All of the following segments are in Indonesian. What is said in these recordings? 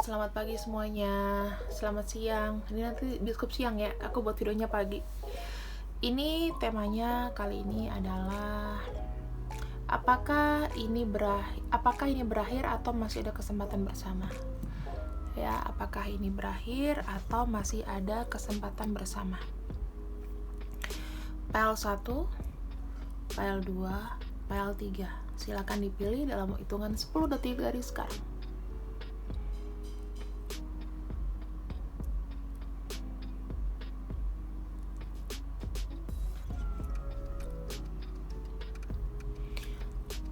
Selamat pagi semuanya. Selamat siang. Ini nanti bioskop siang ya. Aku buat videonya pagi. Ini temanya kali ini adalah apakah ini berakhir atau masih ada kesempatan bersama? Ya, apakah ini berakhir atau masih ada kesempatan bersama? File 1, file 2, file 3. Silakan dipilih dalam hitungan 10 detik dari sekarang.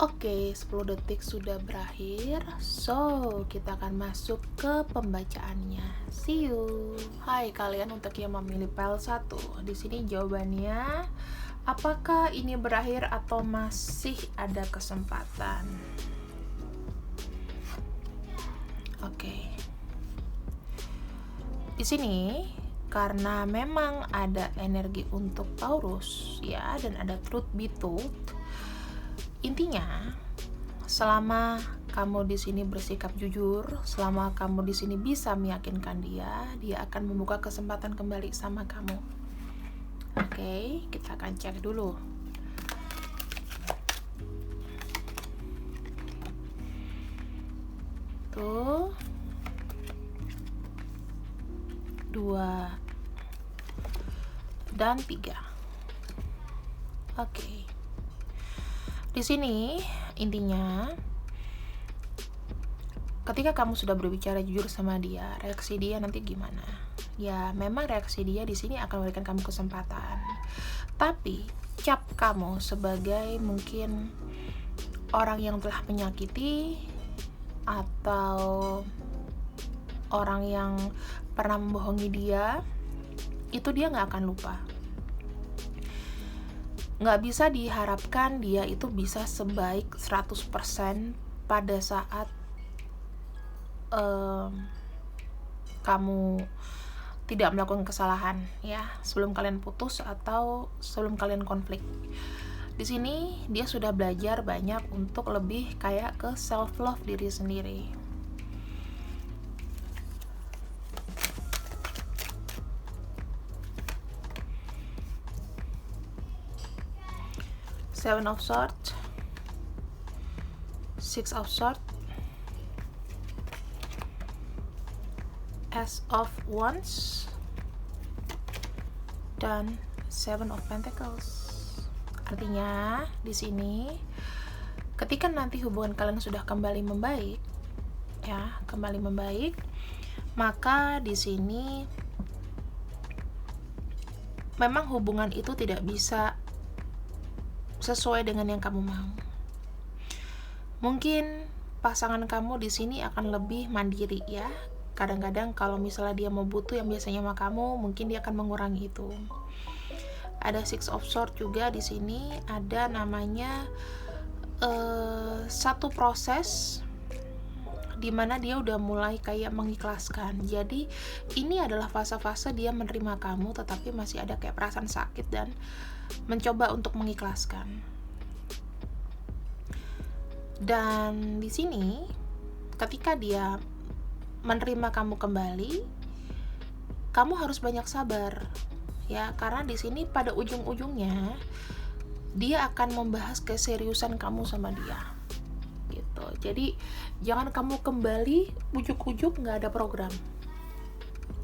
Oke, 10 detik sudah berakhir. So, kita akan masuk ke pembacaannya. See you. Hai kalian untuk yang memilih file 1. Di sini jawabannya, apakah ini berakhir atau masih ada kesempatan? Oke. Di sini karena memang ada energi untuk Taurus ya, dan ada truth be told. Intinya, selama kamu di sini bersikap jujur, selama kamu di sini bisa meyakinkan dia akan membuka kesempatan kembali sama kamu. Oke, kita akan cek dulu. Tuh. 2 dan 3. Oke. Di sini intinya ketika kamu sudah berbicara jujur sama dia, reaksi dia nanti gimana? Ya, memang reaksi dia di sini akan memberikan kamu kesempatan. Tapi cap kamu sebagai mungkin orang yang telah menyakiti atau orang yang pernah membohongi dia, itu dia nggak akan lupa. Nggak bisa diharapkan dia itu bisa sebaik 100% pada saat kamu tidak melakukan kesalahan ya, sebelum kalian putus atau sebelum kalian konflik. Di sini dia sudah belajar banyak untuk lebih kayak ke self love diri sendiri. Seven of Swords, Six of Swords, Ace of Wands, dan Seven of Pentacles. Artinya di sini ketika nanti hubungan kalian sudah kembali membaik, ya, kembali membaik, maka di sini memang hubungan itu tidak bisa sesuai dengan yang kamu mau. Mungkin pasangan kamu di sini akan lebih mandiri ya. Kadang-kadang kalau misalnya dia mau butuh yang biasanya sama kamu, mungkin dia akan mengurangi itu. Ada Six of Swords juga di sini, ada namanya satu proses dimana dia udah mulai kayak mengikhlaskan. Jadi ini adalah fase-fase dia menerima kamu, tetapi masih ada kayak perasaan sakit dan mencoba untuk mengikhlaskan. Dan di sini ketika dia menerima kamu kembali, kamu harus banyak sabar ya, karena di sini pada ujung-ujungnya dia akan membahas keseriusan kamu sama dia gitu. Jadi jangan kamu kembali ujuk-ujuk nggak ada program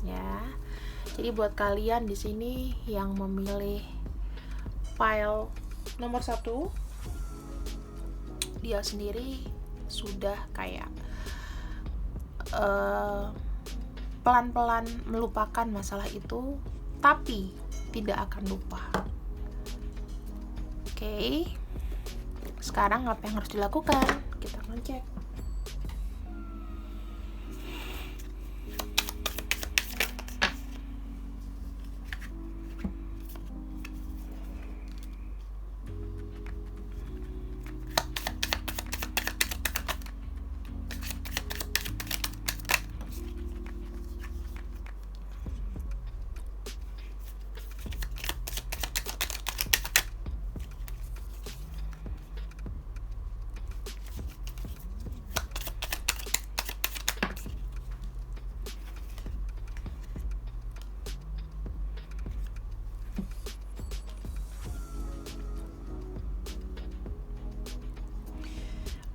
ya. Jadi buat kalian di sini yang memilih file nomor 1, dia sendiri sudah kayak pelan-pelan melupakan masalah itu, tapi tidak akan lupa. Oke. Sekarang apa yang harus dilakukan? Kita akan cek.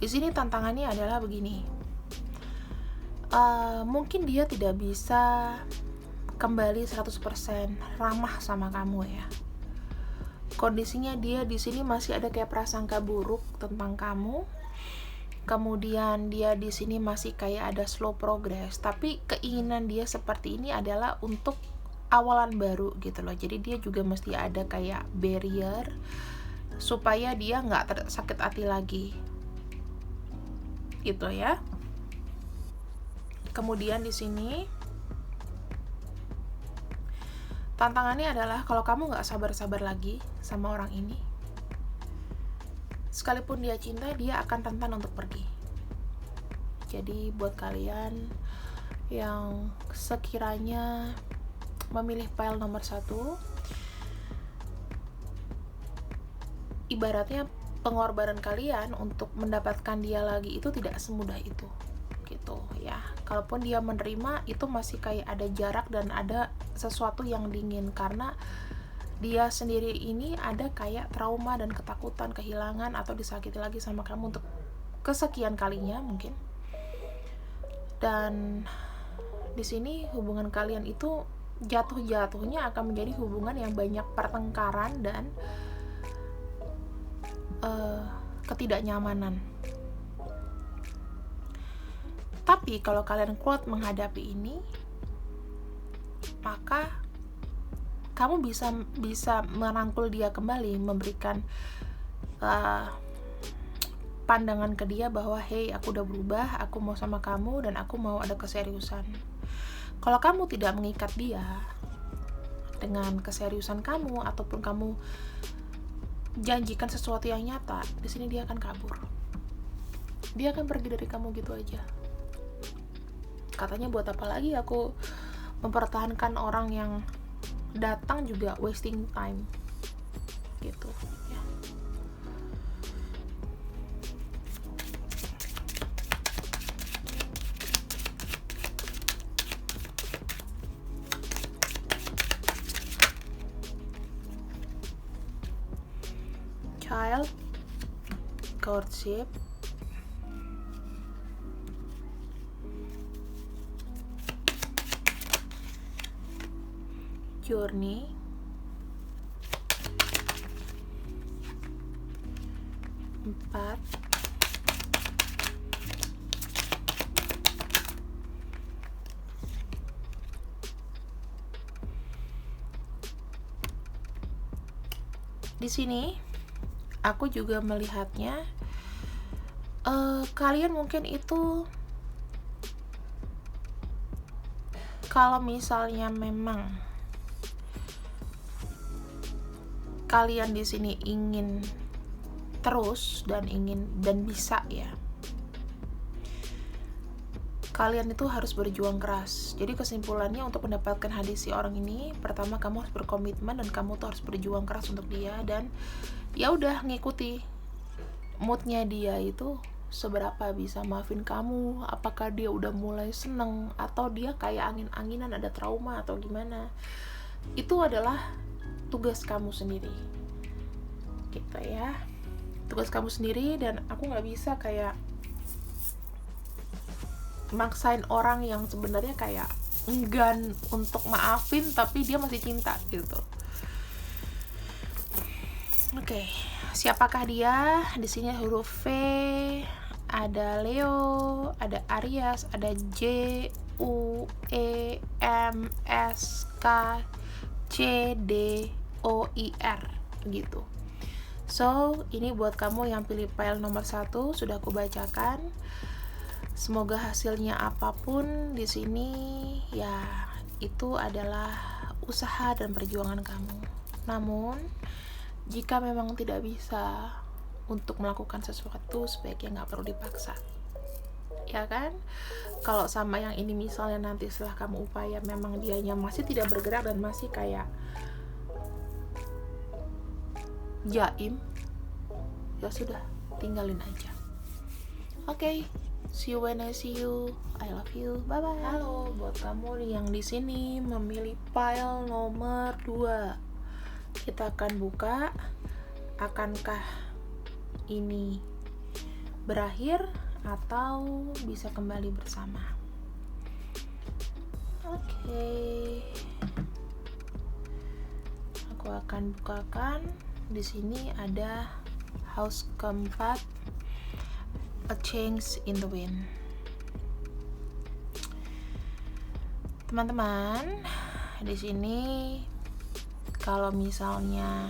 Di sini tantangannya adalah begini. Mungkin dia tidak bisa kembali 100% ramah sama kamu ya. Kondisinya dia di sini masih ada kayak prasangka buruk tentang kamu. Kemudian dia di sini masih kayak ada slow progress, tapi keinginan dia seperti ini adalah untuk awalan baru gitu loh. Jadi dia juga mesti ada kayak barrier supaya dia nggak sakit hati lagi gitu ya. Kemudian di sini tantangannya adalah kalau kamu nggak sabar-sabar lagi sama orang ini, sekalipun dia cinta, dia akan rentan untuk pergi. Jadi buat kalian yang sekiranya memilih pile nomor 1, ibaratnya pengorbanan kalian untuk mendapatkan dia lagi itu tidak semudah itu gitu ya. Kalaupun dia menerima, itu masih kayak ada jarak dan ada sesuatu yang dingin, karena dia sendiri ini ada kayak trauma dan ketakutan kehilangan atau disakiti lagi sama kamu untuk kesekian kalinya mungkin. Dan di sini hubungan kalian itu jatuh-jatuhnya akan menjadi hubungan yang banyak pertengkaran dan ketidaknyamanan. Tapi kalau kalian kuat menghadapi ini, maka kamu bisa merangkul dia kembali, memberikan pandangan ke dia bahwa hey, aku udah berubah, aku mau sama kamu dan aku mau ada keseriusan. Kalau kamu tidak mengikat dia dengan keseriusan kamu ataupun kamu janjikan sesuatu yang nyata, di sini dia akan kabur. Dia akan pergi dari kamu gitu aja. Katanya buat apa lagi aku mempertahankan orang yang datang juga wasting time gitu ya. Child, courtship, journey, empat, di sini aku juga melihatnya kalian mungkin itu kalau misalnya memang kalian di sini ingin terus dan bisa ya, kalian itu harus berjuang keras. Jadi kesimpulannya untuk mendapatkan hati si orang ini, pertama kamu harus berkomitmen dan kamu tuh harus berjuang keras untuk dia, dan ya udah ngikuti moodnya dia itu seberapa bisa maafin kamu, apakah dia udah mulai seneng atau dia kayak angin-anginan ada trauma atau gimana. Itu adalah tugas kamu sendiri gitu ya, tugas kamu sendiri. Dan aku nggak bisa kayak maksain orang yang sebenarnya kayak enggan untuk maafin tapi dia masih cinta gitu. Oke, siapakah dia? Di sini huruf V, ada Leo, ada Aries, ada J, U, E, M, S, K, C, D, O, I, R gitu. So, ini buat kamu yang pilih pile nomor 1, sudah aku bacakan. Semoga hasilnya apapun di sini ya itu adalah usaha dan perjuangan kamu. Namun, jika memang tidak bisa untuk melakukan sesuatu, sebaiknya nggak perlu dipaksa. Ya kan? Kalau sama yang ini misalnya nanti setelah kamu upaya memang dianya masih tidak bergerak dan masih kayak jaim, ya sudah, tinggalin aja. Oke, see you when I see you. I love you. Bye bye. Halo, buat kamu yang di sini memilih pile nomor 2. Kita akan buka, akankah ini berakhir atau bisa kembali bersama. Oke. Aku akan bukakan. Di sini ada house keempat, a change in the wind. Teman-teman, di sini kalau misalnya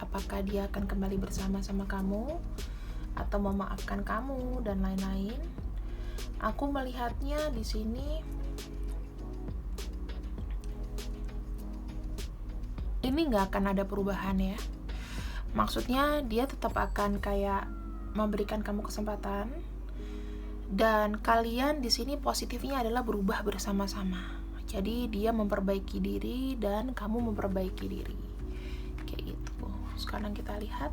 apakah dia akan kembali bersama sama kamu atau memaafkan kamu dan lain-lain, aku melihatnya di sini ini nggak akan ada perubahan ya. Maksudnya dia tetap akan kayak memberikan kamu kesempatan, dan kalian di sini positifnya adalah berubah bersama-sama. Jadi dia memperbaiki diri dan kamu memperbaiki diri, kayak gitu. Sekarang kita lihat.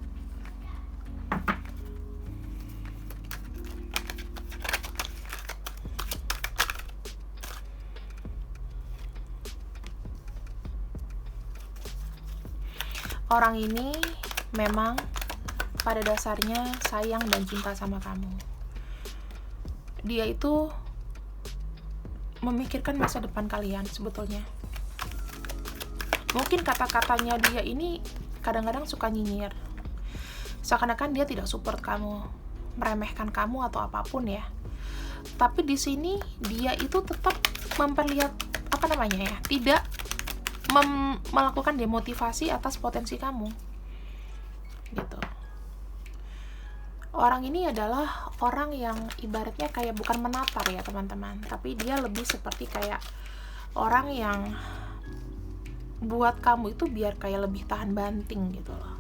Orang ini memang pada dasarnya sayang dan cinta sama kamu. Dia itu memikirkan masa depan kalian sebetulnya. Mungkin kata-katanya dia ini kadang-kadang suka nyinyir. Seakan-akan dia tidak support kamu, meremehkan kamu atau apapun ya. Tapi di sini dia itu tetap memperlihat tidak melakukan demotivasi atas potensi kamu gitu. Orang ini adalah orang yang ibaratnya kayak bukan menatar ya teman-teman, tapi dia lebih seperti kayak orang yang buat kamu itu biar kayak lebih tahan banting gitu loh.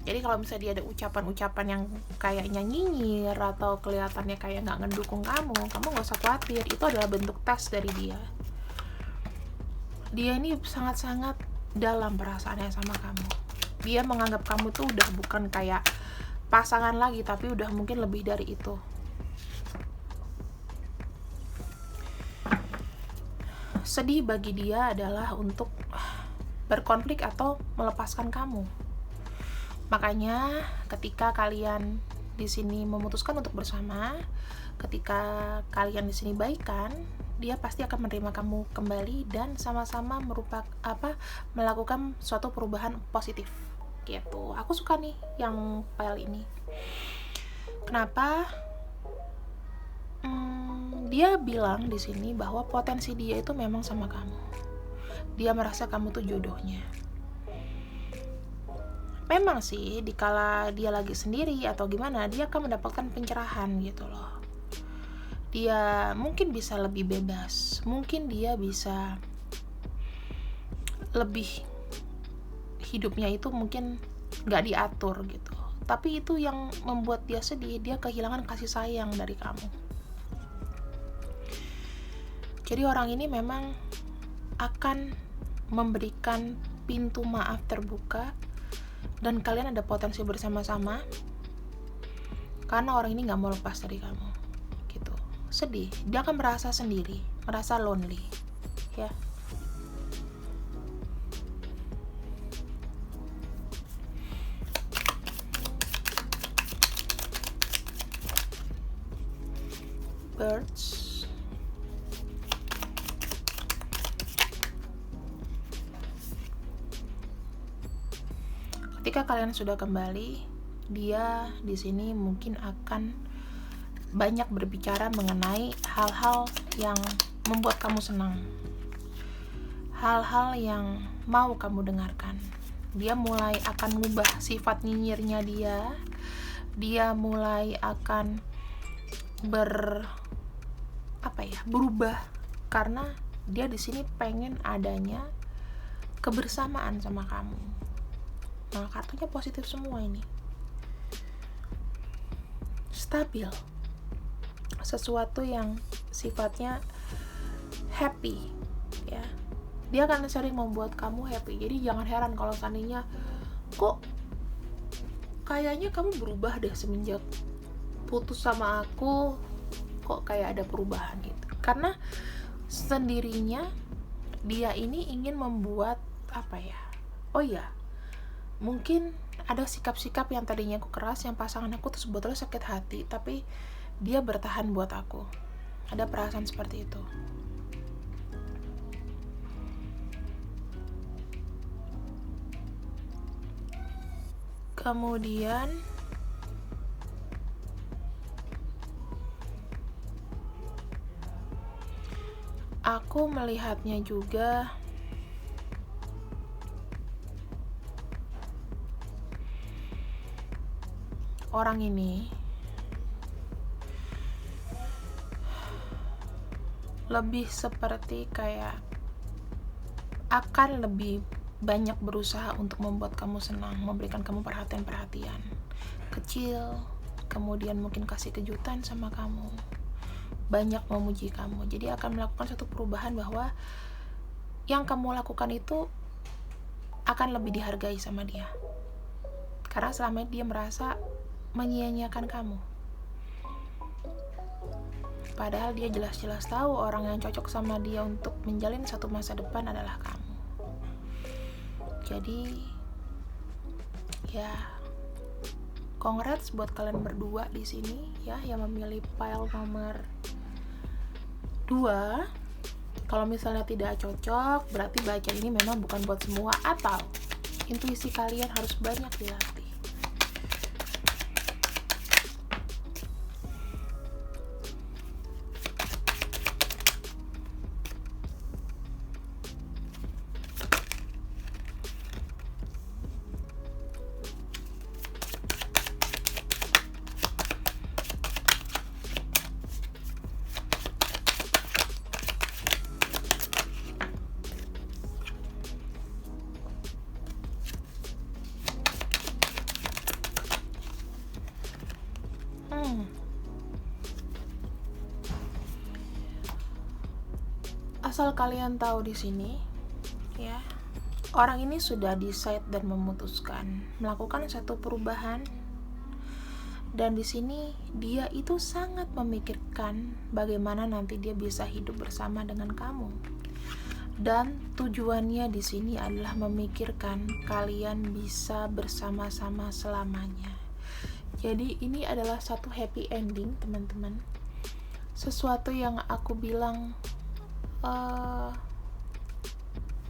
Jadi kalau misalnya dia ada ucapan-ucapan yang kayaknya nyinyir atau kelihatannya kayak nggak ngedukung kamu nggak usah khawatir, itu adalah bentuk tes dari dia. Dia ini sangat-sangat dalam perasaannya sama kamu. Dia menganggap kamu tuh udah bukan kayak pasangan lagi, tapi udah mungkin lebih dari itu. Sedih bagi dia adalah untuk berkonflik atau melepaskan kamu. Makanya ketika kalian di sini memutuskan untuk bersama, ketika kalian di sini baikan, dia pasti akan menerima kamu kembali dan sama-sama melakukan suatu perubahan positif gitu. Aku suka nih yang file ini. Kenapa? Dia bilang di sini bahwa potensi dia itu memang sama kamu. Dia merasa kamu tuh jodohnya. Memang sih dikala dia lagi sendiri atau gimana, dia akan mendapatkan pencerahan gitu loh. Dia mungkin bisa lebih bebas, mungkin dia bisa lebih hidupnya itu mungkin gak diatur gitu. Tapi itu yang membuat dia sedih, dia kehilangan kasih sayang dari kamu. Jadi orang ini memang akan memberikan pintu maaf terbuka dan kalian ada potensi bersama-sama karena orang ini gak mau lepas dari kamu gitu. Sedih, dia akan merasa sendiri, merasa lonely ya. Birds. Ketika kalian sudah kembali, dia di sini mungkin akan banyak berbicara mengenai hal-hal yang membuat kamu senang, hal-hal yang mau kamu dengarkan. Dia mulai akan mengubah sifat nyinyirnya dia. Dia mulai akan berubah karena dia di sini pengen adanya kebersamaan sama kamu. Nah, kartunya positif semua ini. Stabil. Sesuatu yang sifatnya happy, ya. Dia akan sering membuat kamu happy. Jadi jangan heran kalau seandainya kok kayaknya kamu berubah deh semenjak putus sama aku, kok kayak ada perubahan gitu. Karena sendirinya dia ini ingin membuat mungkin ada sikap-sikap yang tadinya aku keras, yang pasangan aku tuh sebetulnya sakit hati, tapi dia bertahan buat aku. Ada perasaan seperti itu. Kemudian aku melihatnya juga orang ini lebih seperti kayak akan lebih banyak berusaha untuk membuat kamu senang, memberikan kamu perhatian-perhatian kecil, kemudian mungkin kasih kejutan sama kamu, banyak memuji kamu. Jadi akan melakukan satu perubahan bahwa yang kamu lakukan itu akan lebih dihargai sama dia, karena selama ini dia merasa menyia-nyiakan kamu, padahal dia jelas-jelas tahu orang yang cocok sama dia untuk menjalin satu masa depan adalah kamu. Jadi ya, congrats buat kalian berdua di sini ya yang memilih pile nomor 2. Kalau misalnya tidak cocok, berarti baca ini memang bukan buat semua, atau intuisi kalian harus banyak dilatih. Asal kalian tahu di sini, ya, orang ini sudah decide dan memutuskan melakukan satu perubahan, dan di sini dia itu sangat memikirkan bagaimana nanti dia bisa hidup bersama dengan kamu. Dan tujuannya di sini adalah memikirkan kalian bisa bersama-sama selamanya. Jadi ini adalah satu happy ending, teman-teman. Sesuatu yang aku bilang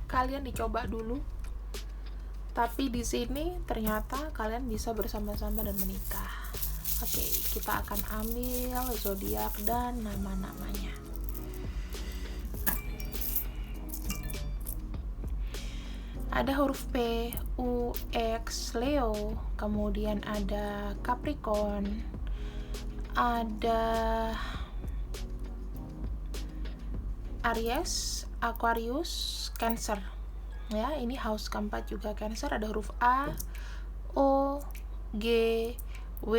kalian dicoba dulu, tapi di sini ternyata kalian bisa bersama-sama dan menikah. Oke, kita akan ambil zodiak dan nama-namanya. Ada huruf P, U, X, Leo, kemudian ada Capricorn, ada Aries, Aquarius, Cancer. Ya, ini house keempat juga Cancer. Ada huruf A, O, G, W,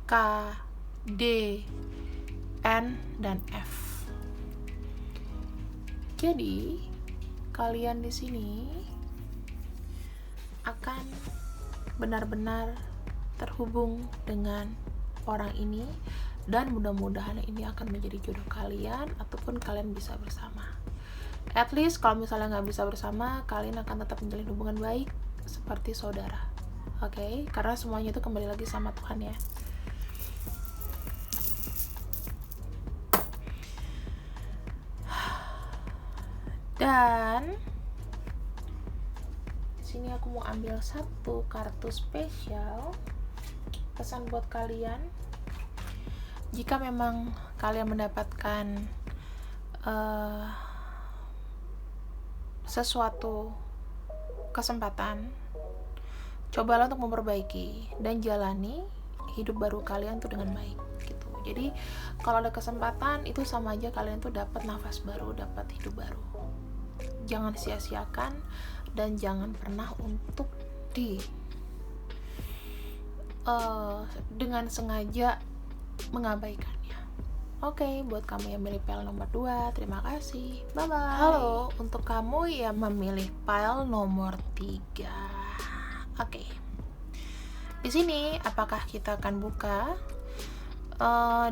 K, D, N, dan F. Jadi, kalian di sini akan benar-benar terhubung dengan orang ini, dan mudah-mudahan ini akan menjadi jodoh kalian, ataupun kalian bisa bersama. At least kalau misalnya nggak bisa bersama, kalian akan tetap menjalin hubungan baik seperti saudara. Oke? Karena semuanya itu kembali lagi sama Tuhan ya. Dan di sini aku mau ambil satu kartu spesial pesan buat kalian. Jika memang kalian mendapatkan sesuatu kesempatan, cobalah untuk memperbaiki dan jalani hidup baru kalian tuh dengan baik gitu. Jadi kalau ada kesempatan, itu sama aja kalian tuh dapat nafas baru, dapat hidup baru. Jangan sia-siakan dan jangan pernah untuk dengan sengaja mengabaikannya. Oke, buat kamu yang memilih pile nomor 2, terima kasih. Bye-bye. Halo, untuk kamu yang memilih pile nomor 3. Oke. Di sini, apakah kita akan buka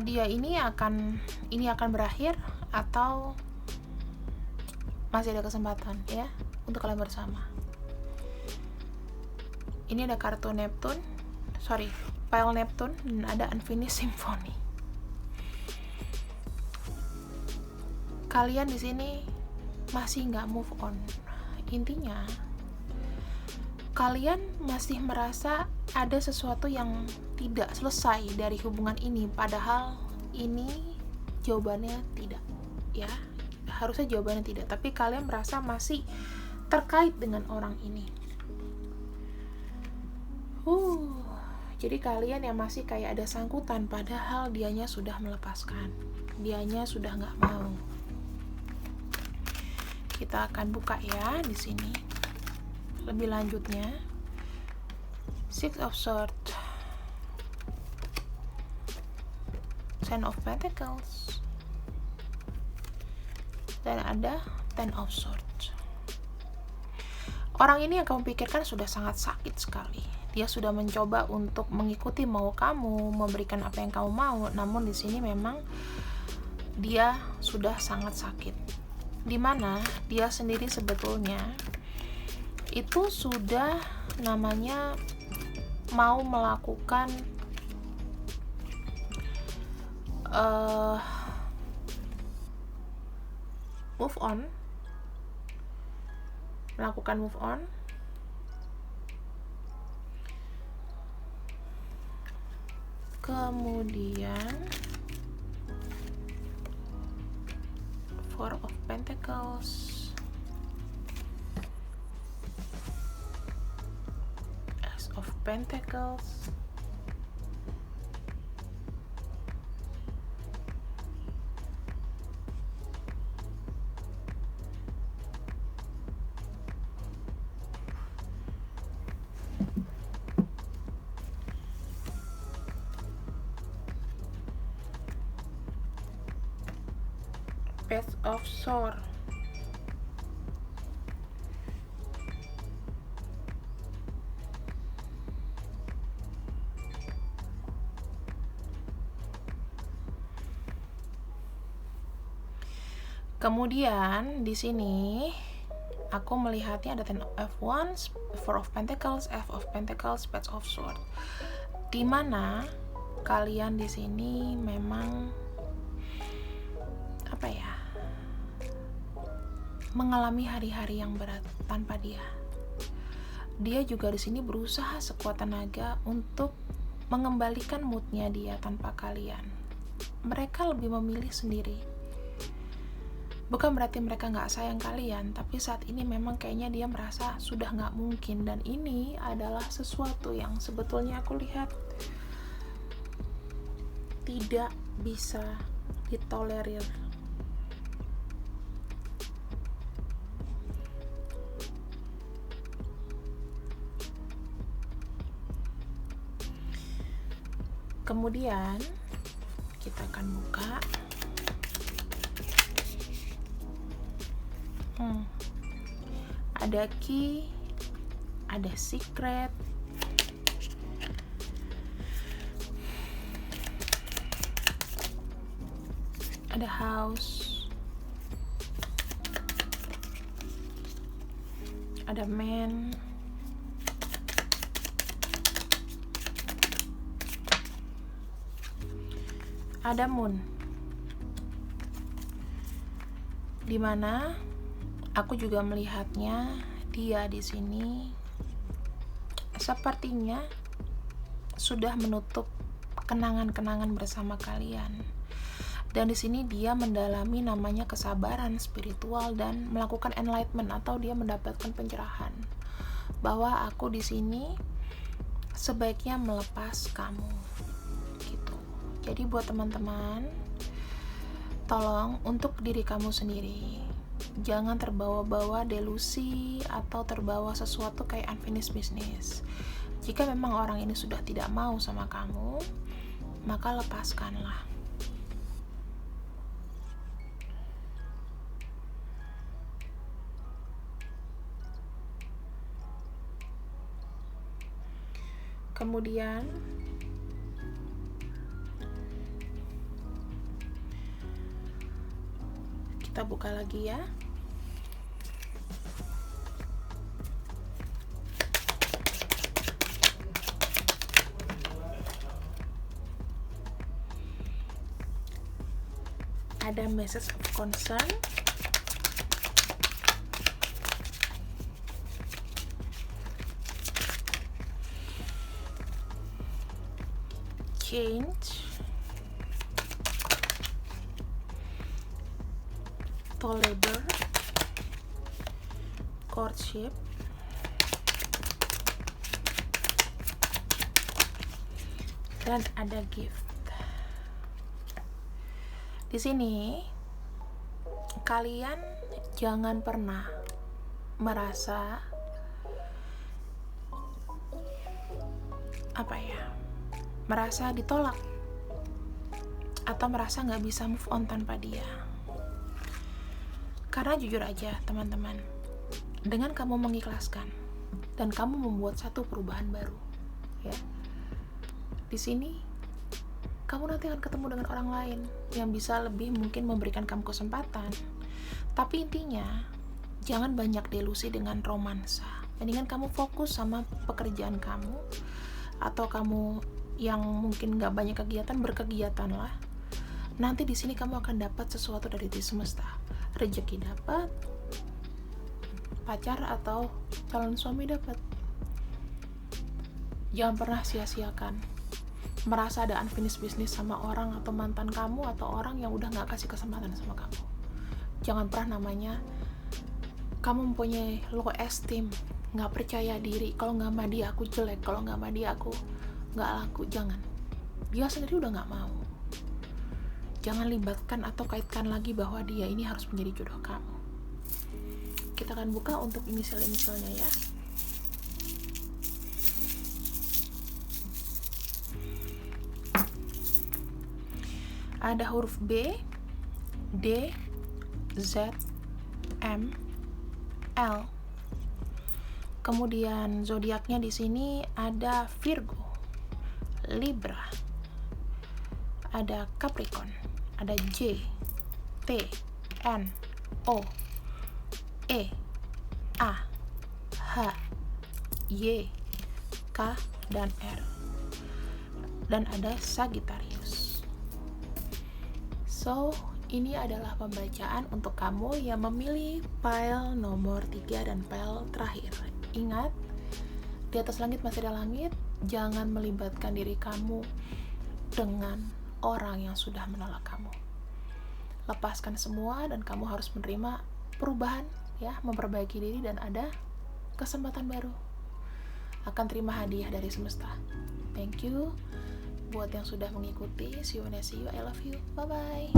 dia ini akan berakhir, atau masih ada kesempatan ya untuk kalian bersama? Ini ada kartu Neptune, pile Neptune, dan ada Unfinished Symphony. Kalian di sini masih nggak move on. Intinya, kalian masih merasa ada sesuatu yang tidak selesai dari hubungan ini, padahal ini jawabannya tidak, ya. Harusnya jawabannya tidak, tapi kalian merasa masih terkait dengan orang ini. Jadi kalian yang masih kayak ada sangkutan, padahal dianya sudah melepaskan, dianya sudah nggak mau. Kita akan buka ya di sini lebih lanjutnya. Six of Swords, Ten of Pentacles, dan ada Ten of Swords. Orang ini yang kamu pikirkan sudah sangat sakit sekali. Dia sudah mencoba untuk mengikuti mau kamu, memberikan apa yang kamu mau, namun di sini memang dia sudah sangat sakit. Dimana dia sendiri sebetulnya itu sudah namanya mau melakukan move on, kemudian Four of Pentacles, Ace of Pentacles, Page of Swords. Kemudian di sini aku melihatnya ada Ten of Wands, Four of Pentacles, F of Pentacles, Page of Swords. Dimana kalian di sini memang apa ya? Mengalami hari-hari yang berat tanpa dia. Dia juga di sini berusaha sekuat tenaga untuk mengembalikan moodnya dia tanpa kalian. Mereka lebih memilih sendiri. Bukan berarti mereka nggak sayang kalian, tapi saat ini memang kayaknya dia merasa sudah nggak mungkin, dan ini adalah sesuatu yang sebetulnya aku lihat tidak bisa ditolerir. Kemudian kita akan buka ada key, ada secret, ada house, ada man, ada moon. Dimana aku juga melihatnya dia di sini sepertinya sudah menutup kenangan-kenangan bersama kalian. Dan di sini dia mendalami namanya kesabaran spiritual dan melakukan enlightenment, atau dia mendapatkan pencerahan bahwa aku di sini sebaiknya melepas kamu gitu. Jadi buat teman-teman, tolong untuk diri kamu sendiri, jangan terbawa-bawa delusi atau terbawa sesuatu kayak unfinished business. Jika memang orang ini sudah tidak mau sama kamu, maka lepaskanlah. Kemudian kita buka lagi ya. ada message of concern, change, tolerable, courtship, dan ada gift. Di sini kalian jangan pernah merasa merasa ditolak atau merasa nggak bisa move on tanpa dia. Karena jujur aja teman-teman, dengan kamu mengikhlaskan dan kamu membuat satu perubahan baru, ya, di sini kamu nanti akan ketemu dengan orang lain yang bisa lebih mungkin memberikan kamu kesempatan. Tapi intinya jangan banyak delusi dengan romansa. Mendingan kamu fokus sama pekerjaan kamu, atau kamu yang mungkin nggak banyak kegiatan, berkegiatan lah. Nanti di sini kamu akan dapat sesuatu dari di semesta. Rezeki dapat, pacar atau calon suami dapat. Jangan pernah sia-siakan merasa ada unfinished business sama orang atau mantan kamu atau orang yang udah nggak kasih kesempatan sama kamu. Jangan pernah namanya kamu mempunyai low esteem, nggak percaya diri, kalau nggak sama dia aku jelek, kalau nggak sama dia aku nggak laku. Jangan, dia sendiri udah nggak mau. Jangan libatkan atau kaitkan lagi bahwa dia ini harus menjadi jodoh kamu. Kita akan buka untuk inisial-inisialnya ya. Ada huruf B, D, Z, M, L. Kemudian zodiaknya di sini ada Virgo, Libra, ada Capricorn, ada J, T, N, O, E, A, H, Y, K, dan R. Dan ada Sagittarius. So, ini adalah pembacaan untuk kamu yang memilih pile nomor 3 dan pile terakhir. Ingat, di atas langit masih ada langit. Jangan melibatkan diri kamu dengan orang yang sudah menolak kamu. Lepaskan semua dan kamu harus menerima perubahan, ya, memperbaiki diri dan ada kesempatan baru. Akan terima hadiah dari semesta. Thank you buat yang sudah mengikuti. See you when I see you. I love you. Bye bye.